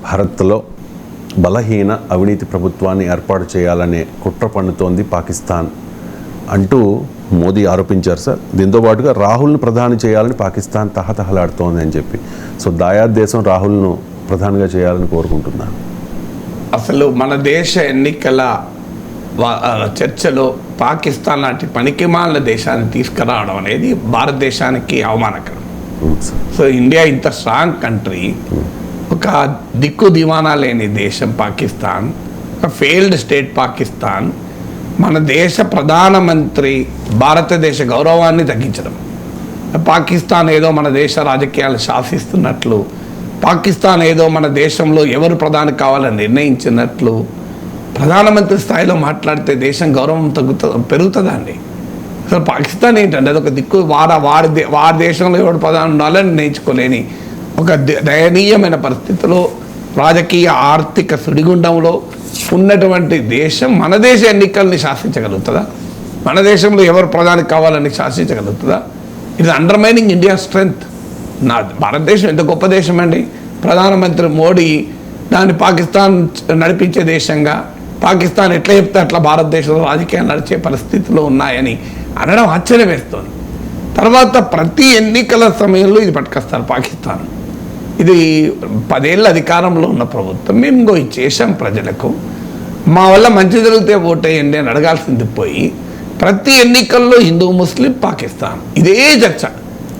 భారత్లో బలహీన అవినీతి ప్రభుత్వాన్ని ఏర్పాటు చేయాలనే కుట్ర పన్నుతోంది పాకిస్తాన్ అంటూ మోదీ ఆరోపించారు సార్. దీంతో పాటుగా రాహుల్ను ప్రధాని చేయాలని పాకిస్తాన్ తహతహలాడుతోంది అని చెప్పి. సో దాయాద్ దేశం రాహుల్ను ప్రధానిగా చేయాలని కోరుకుంటున్నాను. అసలు మన దేశ ఎన్నికల చర్చలో పాకిస్తాన్ లాంటి పనికిమాలిన దేశాన్ని తీసుకురావడం అనేది భారతదేశానికి అవమానకరం. సో ఇండియా ఇంత స్ట్రాంగ్ కంట్రీ, ఒక దిక్కు దివానా లేని దేశం పాకిస్తాన్, ఒక ఫెయిల్డ్ స్టేట్ పాకిస్తాన్, మన దేశ ప్రధానమంత్రి భారతదేశ గౌరవాన్ని తగ్గించడం, పాకిస్తాన్ ఏదో మన దేశ రాజకీయాలు శాసిస్తున్నట్లు, పాకిస్తాన్ ఏదో మన దేశంలో ఎవరు ప్రధాని కావాలని నిర్ణయించినట్లు ప్రధానమంత్రి స్థాయిలో మాట్లాడితే దేశం గౌరవం పెరుగుతుందండి. అసలు పాకిస్తాన్ ఏంటంటే అదొక దిక్కు వారి దేశంలో ఎవరు ప్రధాని ఉండాలని నిర్ణయించుకోలేని ఒక దయనీయమైన పరిస్థితిలో, రాజకీయ ఆర్థిక సుడిగుండంలో ఉన్నటువంటి దేశం మన దేశ ఎన్నికల్ని శాసించగలుగుతుందా? మన దేశంలో ఎవరు ప్రధాని కావాలని శాసించగలుగుతుందా? ఇది అండర్మైనింగ్ ఇండియా స్ట్రెంగ్త్. నా భారతదేశం ఎంత గొప్ప దేశం అండి. ప్రధానమంత్రి మోడీ దాన్ని పాకిస్తాన్ నడిపించే దేశంగా, పాకిస్తాన్ ఎట్లా చెప్తే అట్లా భారతదేశంలో రాజకీయాలు నడిచే పరిస్థితిలో ఉన్నాయని అనడం ఆశ్చర్యం వేస్తుంది. తర్వాత ప్రతి ఎన్నికల సమయంలో ఇది పట్టుకొస్తారు పాకిస్తాన్. ఇది 10 ఏళ్ళ అధికారంలో ఉన్న ప్రభుత్వం, మేము చేసాం ప్రజలకు, మా వల్ల మంచి జరిగితే ఓటేయండి అని అడగాల్సింది పోయి ప్రతి ఎన్నికల్లో హిందూ ముస్లిం పాకిస్తాన్ ఇదే చర్చ.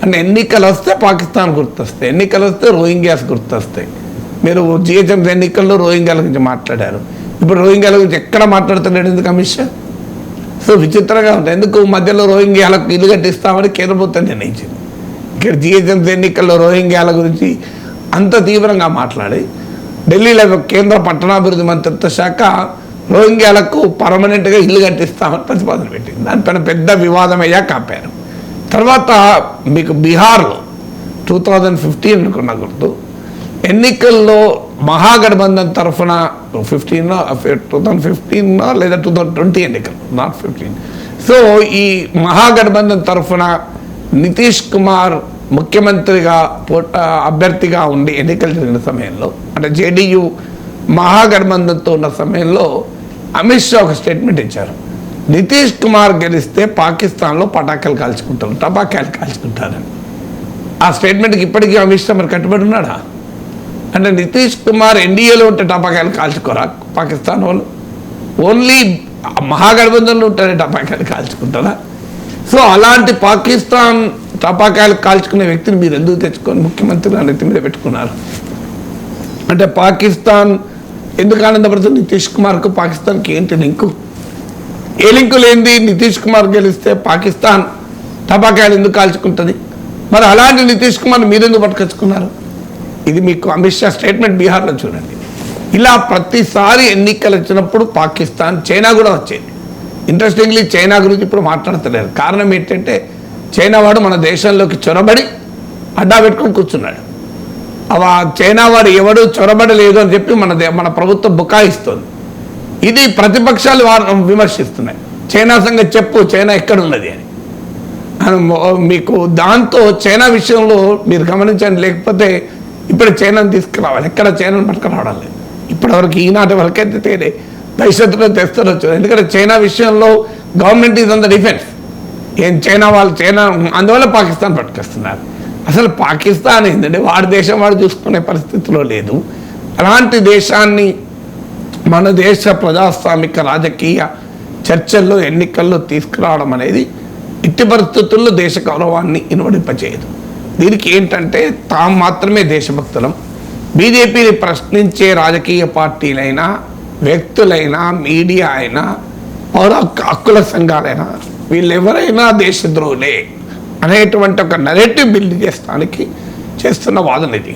అంటే ఎన్నికలు వస్తే పాకిస్తాన్ గుర్తొస్తాయి, ఎన్నికలు వస్తే రోహింగ్యాస్ గుర్తొస్తాయి. మీరు జిహెచ్ఎంసీ ఎన్నికల్లో రోహింగ్యాల గురించి మాట్లాడారు, ఇప్పుడు రోహింగ్యాల గురించి ఎక్కడ మాట్లాడుతున్నాడు ఎందుకు అమిత్ షా? సో విచిత్రంగా ఉంటుంది. ఎందుకు మధ్యలో రోహింగ్యాలకు ఇల్లు కట్టిస్తామని కేంద్ర ప్రభుత్వం నిర్ణయించింది. ఇక్కడ జిహెచ్ఎంసీ ఎన్నికల్లో రోహింగ్యాల గురించి అంత తీవ్రంగా మాట్లాడి ఢిల్లీలో కేంద్ర పట్టణాభివృద్ధి మంత్రిత్వ శాఖ రోహింగ్యాలకు పర్మనెంట్గా ఇల్లు కట్టిస్తామని ప్రతిపాదన పెట్టింది. దానిపైన పెద్ద వివాదం అయ్యాక ఆపారు. తర్వాత మీకు బీహార్లో 2015 అనుకున్న గుర్తు, ఎన్నికల్లో మహాగఠబంధన్ తరఫున 2015 లేదా 2020 ఎన్నికలు, నాట్ 15. సో ఈ మహాగఠబంధన్ తరఫున నితీష్ కుమార్ ముఖ్యమంత్రిగా అభ్యర్థిగా ఉండి ఎన్నికలు జరిగిన సమయంలో, అంటే జేడీయూ మహాగఠబంధన్తో ఉన్న సమయంలో అమిత్ షా ఒక స్టేట్మెంట్ ఇచ్చారు. నితీష్ కుమార్ గెలిస్తే పాకిస్తాన్లో టపాకాయలు కాల్చుకుంటారని. ఆ స్టేట్మెంట్కి ఇప్పటికీ అమిత్ షా మరి కట్టుబడి ఉన్నాడా? అంటే నితీష్ కుమార్ ఎన్డీఏలో ఉంటే టపాకాయలు కాల్చుకోరా పాకిస్తాన్ వాళ్ళు? ఓన్లీ మహాగఠబంధన్లో ఉంటేనే టపాకాయలు కాల్చుకుంటారా? సో అలాంటి పాకిస్తాన్ టపాకాయలు కాల్చుకునే వ్యక్తిని మీరు ఎందుకు తెచ్చుకొని ముఖ్యమంత్రిగా నెత్తి మీద పెట్టుకున్నారు? అంటే పాకిస్తాన్ ఎందుకు ఆనందపడుతుంది? నితీష్ కుమార్కు పాకిస్తాన్కి ఏంటి లింకు? ఏ లింకు లేనిది నితీష్ కుమార్ గెలిస్తే పాకిస్తాన్ టపాకాయలు ఎందుకు కాల్చుకుంటుంది? మరి అలాంటి నితీష్ కుమార్ మీరెందుకు పట్టుకొచ్చుకున్నారు? ఇది మీకు అమిత్ షా స్టేట్మెంట్ బీహార్లో చూడండి. ఇలా ప్రతిసారి ఎన్నికలు వచ్చినప్పుడు పాకిస్తాన్, చైనా కూడా వచ్చేది. ఇంట్రెస్టింగ్లీ చైనా గురించి ఇప్పుడు మాట్లాడతలేరు. కారణం ఏంటంటే చైనా వాడు మన దేశంలోకి చొరబడి అడ్డా పెట్టుకొని కూర్చున్నాడు. చైనా వాడు ఎవడు చొరబడలేదు అని చెప్పి మన ప్రభుత్వం బుకాయిస్తుంది. ఇది ప్రతిపక్షాలు విమర్శిస్తున్నాయి. చైనా సంగతి చెప్పు, చైనా ఎక్కడున్నది అని. మీకు దాంతో చైనా విషయంలో మీరు గమనించండి, లేకపోతే ఇప్పుడు చైనాను తీసుకురావాలి, ఎక్కడ చైనాను పట్టుకురావడం లేదు. ఇప్పటివరకు ఈనాటి వరకైతే తేలే, భవిష్యత్తులో తెస్తారు. ఎందుకంటే చైనా విషయంలో government is on the defence. China అందువల్ల పాకిస్తాన్ పట్టుకొస్తున్నారు. అసలు పాకిస్తాన్ ఏంటంటే వాడి దేశం వాడు చూసుకునే పరిస్థితిలో లేదు. అలాంటి దేశాన్ని మన దేశ ప్రజాస్వామిక రాజకీయ చర్చల్లో ఎన్నికల్లో తీసుకురావడం అనేది ఇట్టి పరిస్థితుల్లో దేశ గౌరవాన్ని ఇనువడింపచేయదు. దీనికి ఏంటంటే తాము మాత్రమే దేశభక్తులం, బీజేపీని ప్రశ్నించే రాజకీయ పార్టీలైనా, వ్యక్తులైనా, మీడియా అయినా, పౌర హక్కుల సంఘాలైనా వీళ్ళెవరైనా దేశద్రోహులే అనేటువంటి ఒక నెరేటివ్ బిల్డ్ చేస్తానికి చేస్తున్న వాదన ఇది.